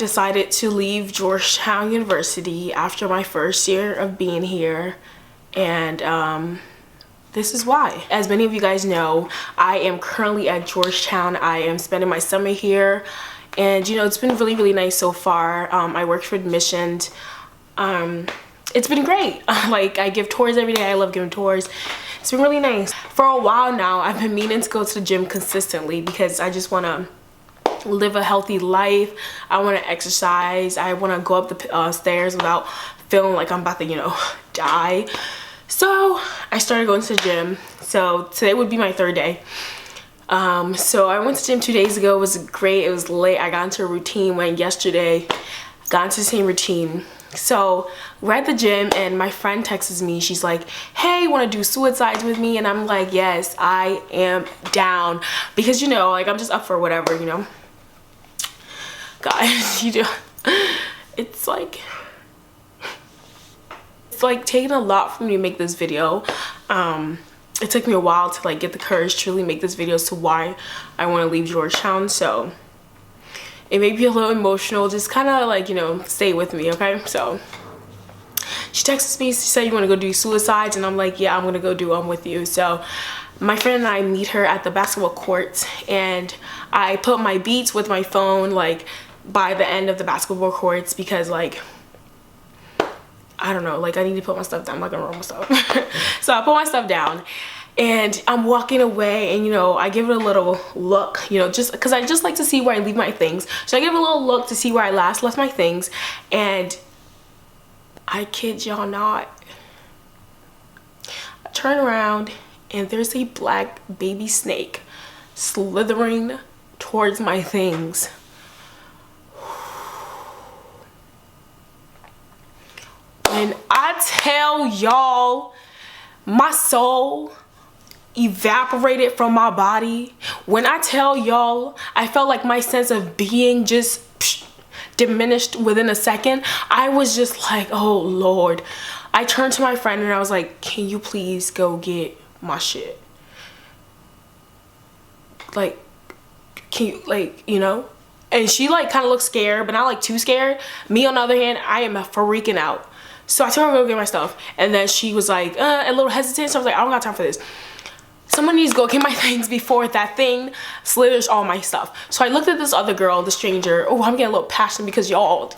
decided to leave Georgetown University after my first year of being here, and this is why. As many of you guys know, I am currently at Georgetown. I am spending my summer here, and you know, it's been really nice so far. I work for admissions. It's been great. Like, I give tours every day. I love giving tours. It's been really nice. For a while now, I've been meaning to go to the gym consistently because I just want to live a healthy life. I want to exercise. I want to go up the stairs without feeling like I'm about to, you know, die. So I started going to the gym. So today would be my third day. So I went to the gym 2 days ago. It was great. It was late. I got into a routine. Went yesterday, got into the same routine. So we're at the gym and my friend texts me. She's like, hey, want to do suicides with me? And I'm like, yes, I am down, because you know, like, I'm just up for whatever, you know. Guys, you do, it's like taking a lot for me to make this video. It took me a while to like get the courage to really make this video as to why I want to leave Georgetown. So it may be a little emotional, just kind of like, you know, stay with me, okay? So she texts me, she said, you want to go do suicides? And I'm like, yeah, I'm gonna go do them with you. So my friend and I meet her at the basketball court, and I put my beats with my phone like by the end of the basketball courts, because like, I don't know, like, I need to put my stuff down. I'm not gonna roll my stuff. So I put my stuff down and I'm walking away, and you know, I give it a little look, you know, just because I just like to see where I leave my things. So I give it a little look to see where I last left my things, and I kid y'all not, I turn around and there's a black baby snake slithering towards my things. And I tell y'all, my soul evaporated from my body. When I tell y'all, I felt like my sense of being just diminished within a second. I was just like, oh Lord. I turned to my friend and I was like, can you please go get my shit? Like, can you, like, you know? And she like kind of looked scared, but not like too scared. Me on the other hand, I am freaking out. So I told her to go get my stuff, and then she was like a little hesitant. So I was like, I don't got time for this. Someone needs to go get my things before that thing slithers all my stuff. So I looked at this other girl, the stranger. Oh, I'm getting a little passionate because y'all.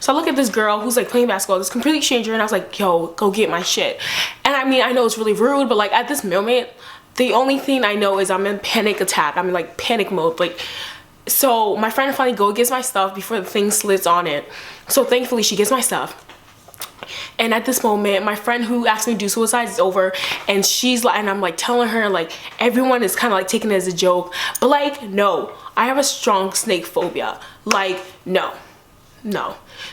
So I look at this girl who's like playing basketball, this complete stranger, and I was like, yo, go get my shit. And I mean, I know it's really rude, but like at this moment, the only thing I know is I'm in panic attack. I'm in like panic mode. Like, so my friend finally gets my stuff before the thing slits on it. So thankfully she gets my stuff. And at this moment, my friend who asked me to do suicide is over, and she's like, and I'm like telling her like everyone is kind of like taking it as a joke, but like, no, I have a strong snake phobia. Like, no.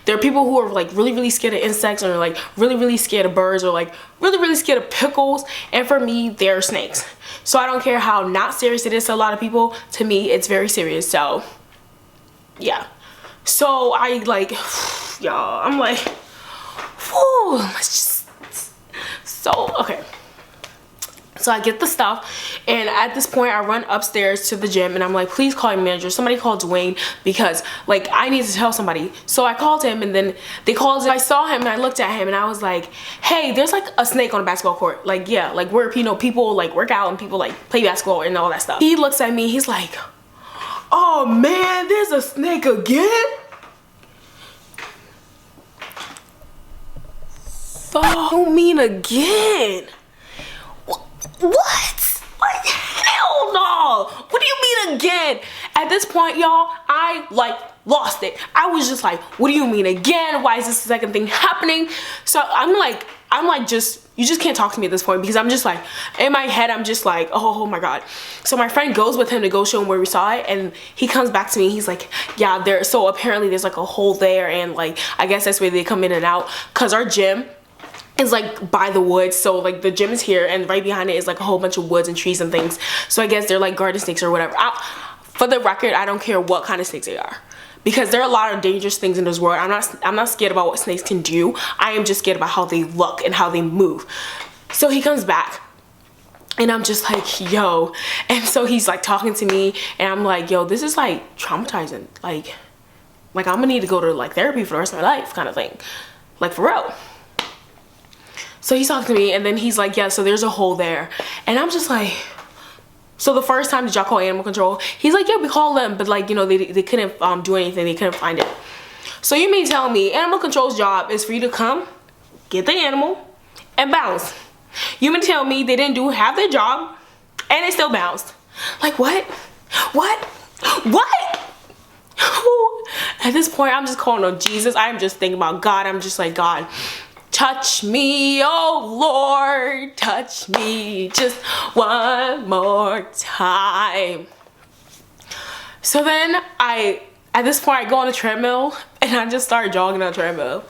There are people who are like really scared of insects, or like really scared of birds, or like really scared of pickles, and for me, they're snakes. So I don't care how not serious it is to a lot of people, to me it's very serious. So yeah, so I like, y'all, I'm like, whew, let's just, so okay. So I get the stuff, and at this point I run upstairs to the gym, and I'm like, please call your manager. Somebody call Dwayne, because like I need to tell somebody. So I called him, and then they called him. I saw him and I looked at him and I was like, hey, there's like a snake on a basketball court. Like, yeah, like where, you know, people like work out and people like play basketball and all that stuff. He looks at me, he's like, oh man, there's a snake again? What do you mean again? What? Like, hell no. What do you mean again? At this point, y'all, I like lost it. I was just like, what do you mean again? Why is this the second thing happening? So I'm like just, you just can't talk to me at this point, because I'm just like, in my head, I'm just like, oh my God. So my friend goes with him to go show him where we saw it, and he comes back to me. He's like, yeah, so apparently there's like a hole there, and like, I guess that's where they come in and out, because our gym is like by the woods. So like the gym is here, and right behind it is like a whole bunch of woods and trees and things. So I guess they're like garden snakes or whatever. For the record, I don't care what kind of snakes they are, because there are a lot of dangerous things in this world. I'm not scared about what snakes can do. I am just scared about how they look and how they move. So he comes back, and I'm just like, yo. And so he's like talking to me, and I'm like, yo, this is like traumatizing. Like, Like, I'm gonna need to go to like therapy for the rest of my life kind of thing. Like, for real. So he's talking to me, and then he's like, yeah, so there's a hole there. And I'm just like, so the first time, did y'all call animal control? He's like, yeah, we called them, but like, you know, they couldn't do anything. They couldn't find it. So you mean tell me animal control's job is for you to come, get the animal, and bounce. You mean tell me they didn't do half their job, and they still bounced? Like, what? What? What? At this point, I'm just calling on Jesus. I'm just thinking about God. I'm just like, God, touch me, oh Lord, touch me just one more time. So then at this point, I go on the treadmill and I just start jogging on the treadmill.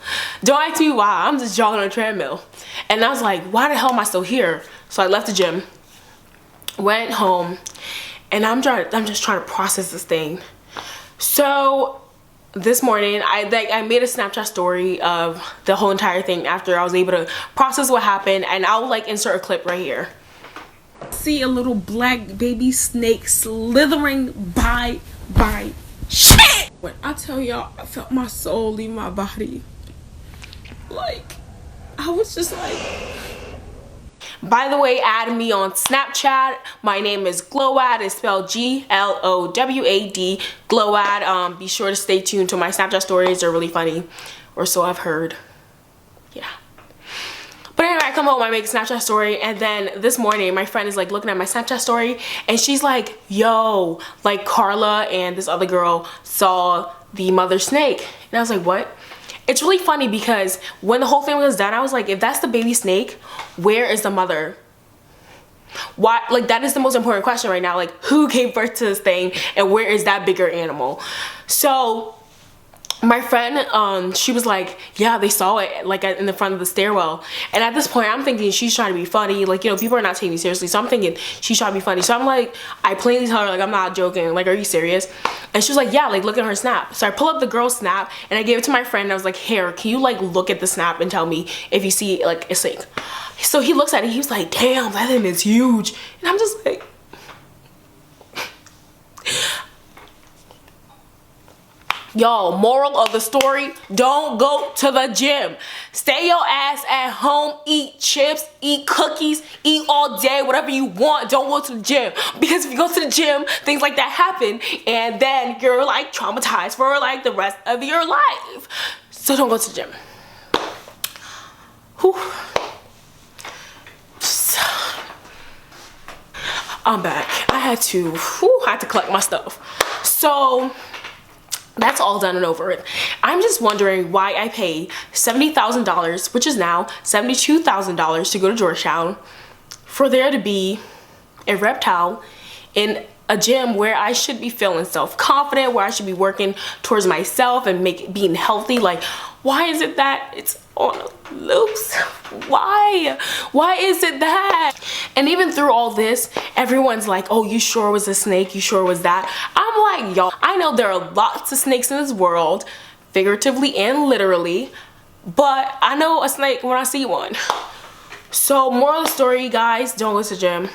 Don't ask me why, I'm just jogging on the treadmill. And I was like, why the hell am I still here? So I left the gym, went home, and I'm just trying to process this thing. So this morning, I made a Snapchat story of the whole entire thing after I was able to process what happened, and I'll like insert a clip right here. See a little black baby snake slithering by shit! When I tell y'all, I felt my soul leave my body. Like, I was just like... By the way, add me on Snapchat. My name is Glowad. It's spelled Glowad. Glowad. Be sure to stay tuned to my Snapchat stories. They're really funny, or so I've heard. Yeah. But anyway, I come home, I make a Snapchat story, and then this morning my friend is like looking at my Snapchat story, and she's like, yo, like Carla and this other girl saw the mother snake. And I was like, what? It's really funny because when the whole thing was done, I was like, if that's the baby snake, where is the mother? Why? Like, that is the most important question right now. Like, who gave birth to this thing and where is that bigger animal? So my friend, she was like, yeah, they saw it like in the front of the stairwell. And at this point, I'm thinking she's trying to be funny. Like, you know, people are not taking me seriously. So I'm thinking she's trying to be funny. So I'm like, I plainly tell her, like, I'm not joking. Like, are you serious? And she was like, yeah, like, look at her snap. So I pull up the girl's snap and I gave it to my friend. And I was like, here, can you like look at the snap and tell me if you see like a snake? So he looks at it. He was like, damn, that thing is huge. And I'm just like, y'all, moral of the story, don't go to the gym. Stay your ass at home, eat chips, eat cookies, eat all day, whatever you want. Don't go to the gym. Because if you go to the gym, things like that happen, and then you're like traumatized for like the rest of your life. So don't go to the gym. Whew. I'm back. I had to collect my stuff. So that's all done and over with. I'm just wondering why I pay $70,000, which is now $72,000 to go to Georgetown, for there to be a reptile in a gym where I should be feeling self-confident, where I should be working towards myself and being healthy. Like, why is it that it's on a loose? Why is it that? And even through all this, everyone's like, oh, you sure was a snake? You sure was that? I'm like, y'all, I know there are lots of snakes in this world, figuratively and literally, but I know a snake when I see one. So moral of the story, guys, don't go to the gym.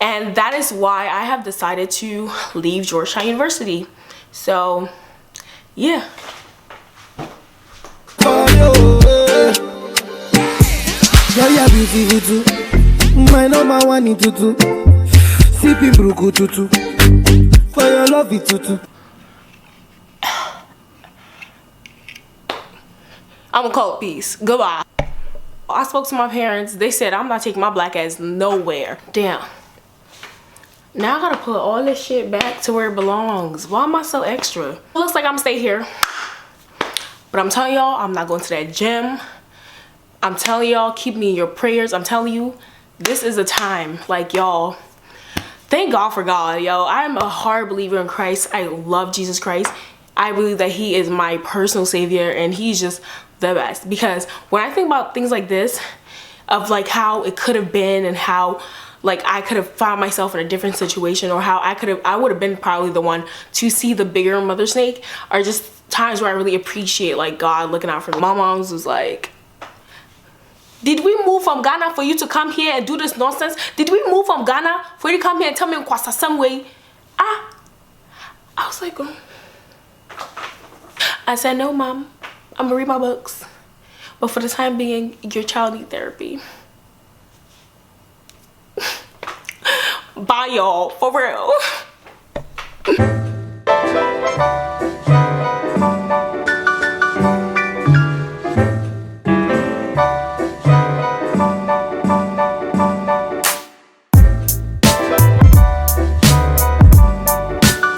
And that is why I have decided to leave Georgetown University. So, yeah. You're beautiful too. My number one in tutu. Sipping bruku tutu. For your love it tutu. I'm gonna call it peace. Goodbye. I spoke to my parents. They said I'm not taking my black ass nowhere. Damn. Now I gotta put all this shit back to where it belongs. Why am I so extra? It looks like I'm gonna stay here. But I'm telling y'all, I'm not going to that gym. I'm telling y'all, keep me in your prayers. I'm telling you, this is a time. Like, y'all, thank God for God, yo. I'm a hard believer in Christ. I love Jesus Christ. I believe that he is my personal savior and he's just the best. Because when I think about things like this, of like how it could have been and how like I could have found myself in a different situation, or how I would have been probably the one to see the bigger mother snake, are just times where I really appreciate like God looking out for me. My mom's was like, did we move from Ghana for you to come here and do this nonsense? Did we move from Ghana for you to come here and tell me some way? I was like, oh. I said, no, Mom. I'm gonna read my books. But for the time being, your child needs therapy. Bye, y'all. For real.